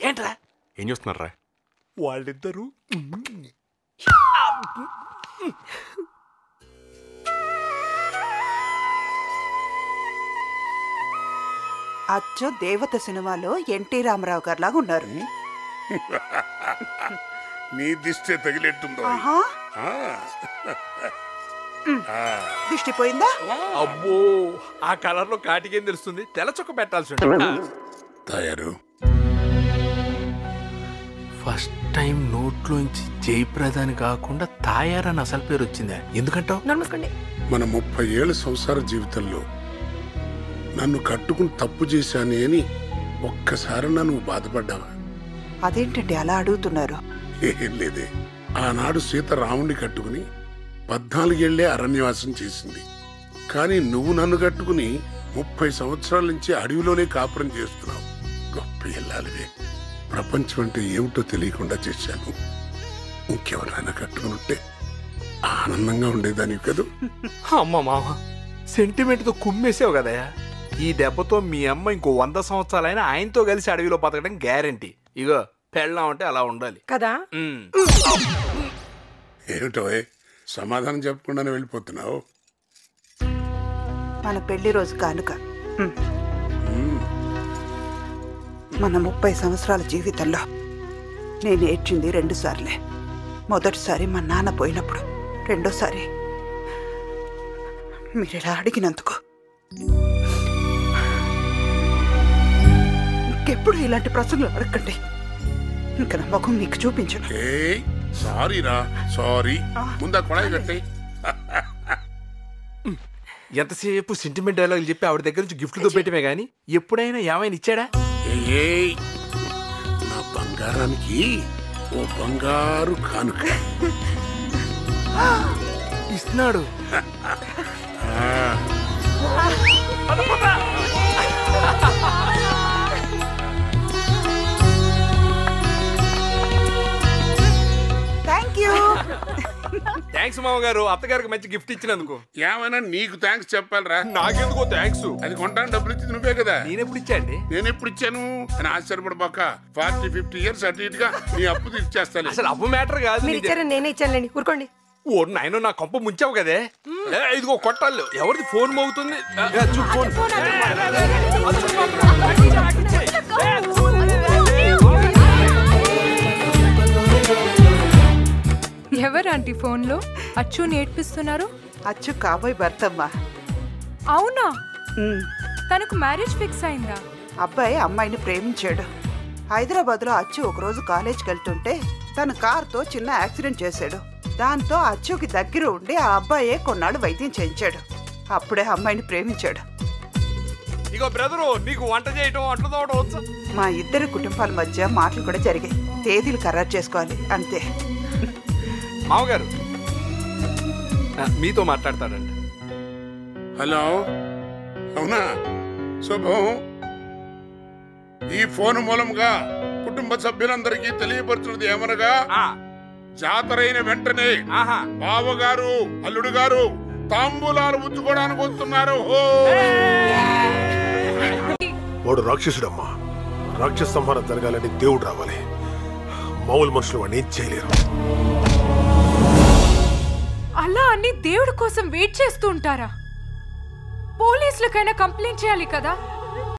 ఏంట్రా ఏం చూస్తున్నారా? వాళ్ళిద్దరూ అచ్చు దేవత సినిమాలో ఎన్టీ రామారావు గారు లాగా ఉన్నారు. నీ దిష్టే తగిలేట్టుందో. దిష్టి పోయిందా? అబ్బో ఆ కలర్ లో కాటికేం తెలుస్తుంది. తెల్ల చొక్క పెట్టాల్సి ఉంటుంది. తయారు ఫస్ట్ టైం నోట్లోంచి జయప్రదాని కాకుండా తాయారని అసలు పేరు వచ్చిందా? ఎందుకంటావు? నమస్కండి. మన 30 ఏళ్ళ సంసార జీవితంలో నన్ను కట్టుకుని తప్పు చేశానే అని ఒక్కసారన్నా నువ్వు బాధపడ్డావా? అదేంటండి అలా అడుగుతున్నారు? ఏం లేదే. ఆనాడు సీత రాముడిని కట్టుకుని 14 ఏళ్లే అరణ్యవాసం చేసింది. కానీ నువ్వు నన్ను కట్టుకుని 30 సంవత్సరాల నుంచి అడవిలోనే కాపురం చేస్తున్నావు. గొప్ప ఇల్లాలివే. ప్రపంచం అంటే ఏమిటో తెలియకుండా చేశాను. ఇంకెవరైనా కట్టుకుని ఉంటే ఆనందంగా ఉండేదాన్ని కదూ. అమ్మ మామ సెంటిమెంట్ తో కుమ్మేసావు కదయా. ఈ దెబ్బతో మీ అమ్మ ఇంకో 100 సంవత్సరాలైనా ఆయనతో కలిసి అడవిలో బతకడం గ్యారంటీ. ఇగో పెళ్ళాం అంటే అలా ఉండాలి కదా. ఏమిటో సమాధానం చెప్పకుండానే వెళ్ళిపోతున్నావు. మన పెళ్లి రోజు కానుక. మన 30 సంవత్సరాల జీవితంలో నేను ఏడ్చింది 2 సార్లే. మొదటిసారి మా నాన్న పోయినప్పుడు, రెండోసారి మీరిలా అడిగినందుకు. ఇంకెప్పుడు ఇలాంటి ప్రశ్నలు అడగండి. ఇంకా నా ముఖం మీకు చూపించను. సారీరా, సారీ. ముందా కొడాయి కట్టే. ఎంతసేపు సెంటిమెంట్ డైలాగులు చెప్పి ఆవిడ దగ్గర నుంచి గిఫ్ట్లతో పెట్టమే గానీ ఎప్పుడైనా ఏమైనా ఇచ్చాడా? నా బంగారానికి ఓ బంగారు కానుక ఇస్తున్నాడు. థ్యాంక్స్ మామగారు, అత్తగారికి మంచి గిఫ్ట్ ఇచ్చినందుకు. ఏమైనా నీకు థ్యాంక్స్ చెప్పాలరా? నాకెందుకో థ్యాంక్స్. అది కొంటాను డబ్బులు ఇచ్చింది నువ్వే కదా. నేనెప్పుడు ఇచ్చాండి? నేను ఎప్పుడు ఇచ్చాను అని ఆశ్చర్యపడబాక. 40-50 ఇయర్స్ అటు ఇటుగా నీ అప్పు తీర్చేస్తాను. అసలు అప్పు మ్యాటర్ కాదు. మీరు ఇచ్చారని నేనే ఇచ్చానులేండి, ఊరుకోండి. ఓ నాయన నా కంప ముంచావు కదే. ఇదిగో కొట్టాలి. ఎవరిది ఫోన్ మోగుతుంది? ఎవరంటీ ఫోన్లో అచ్చు నేర్పిస్తున్నారు? అచ్చు కాబోయే భర్తమ్మా. అవునా? తనకు మ్యారేజ్ ఫిక్స్ అయిందా? అబ్బాయి అమ్మాయిని ప్రేమించాడు. హైదరాబాద్లో అచ్చు ఒకరోజు కాలేజ్కి వెళ్తుంటే తన కారుతో చిన్న యాక్సిడెంట్ చేశాడు. దాంతో అచ్చుకి దగ్గర ఉండి ఆ అబ్బాయే కొన్నాళ్ళు వైద్యం చేయించాడు. అప్పుడే అమ్మాయిని ప్రేమించాడు. ఇగో బ్రదరు, నీకు వంట చేయటం అట్లా తోడవచ్చు. మా ఇద్దరి కుటుంబాల మధ్య మాటలు కూడా జరిగాయి. తేదీలు ఖరారు చేసుకోవాలి అంతే. మామగారు మీతో మాట్లాడతాడండి. హలో, అవునా? శుభం. ఈ ఫోన్ మూలంగా కుటుంబ సభ్యులందరికీ తెలియపరుచున్నది ఏమనగా, జాతరైన వెంటనే బావగారు అల్లుడు గారు తాంబూలాలు పుచ్చుకోవడానికి వస్తున్నారు. వాడు రాక్షసుడమ్మా. రాక్షస సంహారం జరగాలని దేవుడు రావాలి. మామూలు మనుషులు వాడిని ఏం చేయలేరు. అలా అని దేవుడి కోసం వెయిట్ చేస్తూ ఉంటారా? పోలీసులకైనా కంప్లైంట్ చేయాలి కదా.